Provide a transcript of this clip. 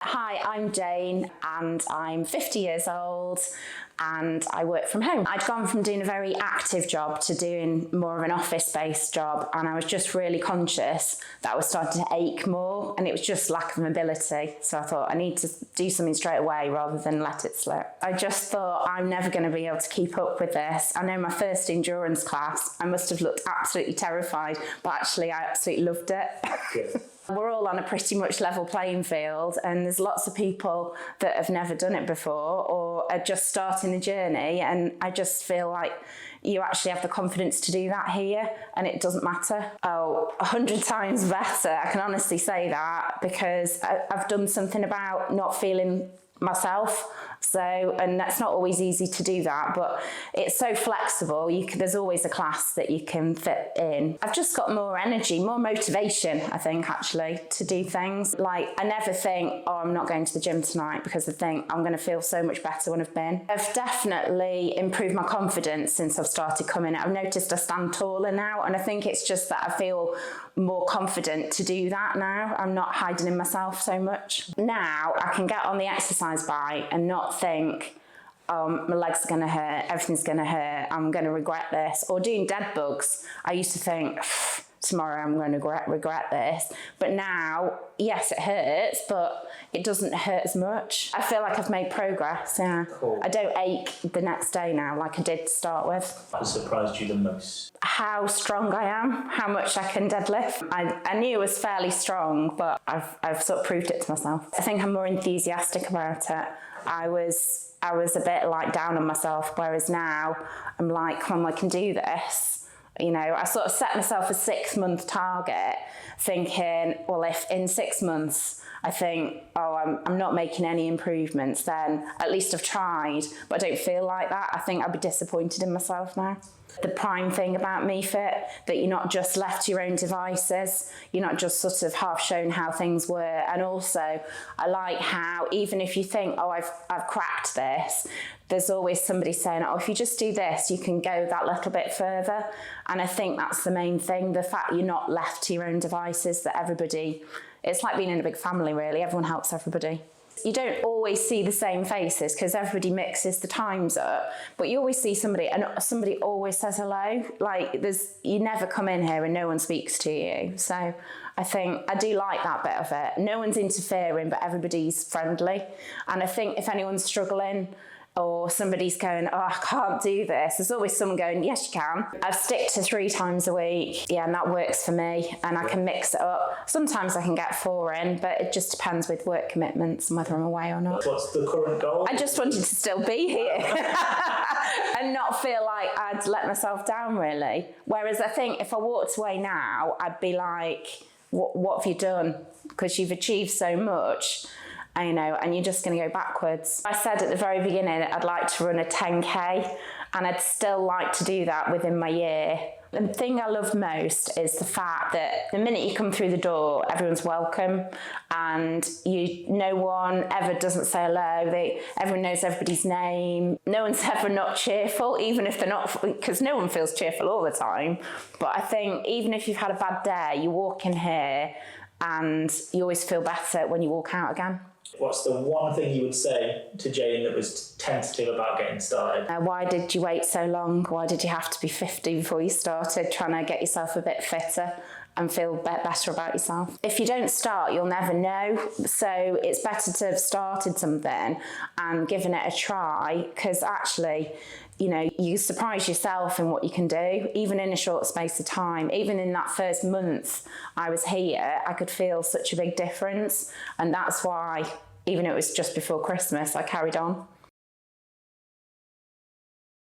Hi, I'm Jane and I'm 50 years old and I work from home. I'd gone from doing a very active job to doing more of an office-based job, and I was just really conscious that I was starting to ache more, and it was just lack of mobility. So I thought I need to do something straight away rather than let it slip. I just thought I'm never going to be able to keep up with this. I know my first endurance class, I must have looked absolutely terrified, but actually I absolutely loved it. Yeah. We're all on a pretty much level playing field, and there's lots of people that have never done it before or are just starting the journey, and I just feel like you actually have the confidence to do that here, and it doesn't matter. 100 times better, I can honestly say that, because I've done something about not feeling myself. So, and that's not always easy to do that, but it's so flexible. There's always a class that you can fit in. I've just got more energy, more motivation, I think, actually, to do things. Like, I never think, oh, I'm not going to the gym tonight, because I think I'm going to feel so much better when I've been. I've definitely improved my confidence since I've started coming. I've noticed I stand taller now, and I think it's just that I feel more confident to do that now. I'm not hiding in myself so much. Now I can get on the exercise bike and not think, my legs are going to hurt, everything's going to hurt, I'm going to regret this. Or doing dead bugs, I used to think, tomorrow I'm going to regret this. But now, yes, it hurts, but it doesn't hurt as much. I feel like I've made progress, yeah. Cool. I don't ache the next day now like I did to start with. What surprised you the most? How strong I am, how much I can deadlift. I knew it was fairly strong, but I've sort of proved it to myself. I think I'm more enthusiastic about it. I was a bit like down on myself, whereas now I'm like, come on, I can do this. You know, I sort of set myself a 6-month target, thinking, well, if in 6 months I think, oh, I'm not making any improvements, then at least I've tried, but I don't feel like that. I think I'd be disappointed in myself now. The prime thing about MEE-FIT, that you're not just left to your own devices, you're not just sort of half shown how things were. And also, I like how even if you think, oh, I've cracked this, there's always somebody saying, oh, if you just do this, you can go that little bit further. And I think that's the main thing, the fact you're not left to your own devices, that everybody, it's like being in a big family, really. Everyone helps everybody. You don't always see the same faces because everybody mixes the times up, but you always see somebody, and somebody always says hello. Like, you never come in here and no one speaks to you. So I think I do like that bit of it. No one's interfering, but everybody's friendly. And I think if anyone's struggling, or somebody's going, oh, I can't do this, there's always someone going, yes, you can. I stick to 3 times a week. Yeah, and that works for me, and I can mix it up. Sometimes I can get 4 in, but it just depends with work commitments and whether I'm away or not. What's the current goal? I just wanted to still be here and not feel like I'd let myself down, really. Whereas I think if I walked away now, I'd be like, what have you done? Because you've achieved so much. You know, and you're just going to go backwards. I said at the very beginning I'd like to run a 10K, and I'd still like to do that within my year. The thing I love most is the fact that the minute you come through the door, everyone's welcome, and no one ever doesn't say hello. Everyone knows everybody's name. No one's ever not cheerful, even if they're not, because no one feels cheerful all the time. But I think even if you've had a bad day, you walk in here and you always feel better when you walk out again. What's the one thing you would say to Jane that was tentative about getting started? Why did you wait so long? Why did you have to be 50 before you started, trying to get yourself a bit fitter and feel better about yourself? If you don't start, you'll never know. So it's better to have started something and given it a try, because actually, you know, you surprise yourself in what you can do, even in a short space of time. Even in that first month I was here, I could feel such a big difference. And that's why, even though it was just before Christmas, I carried on.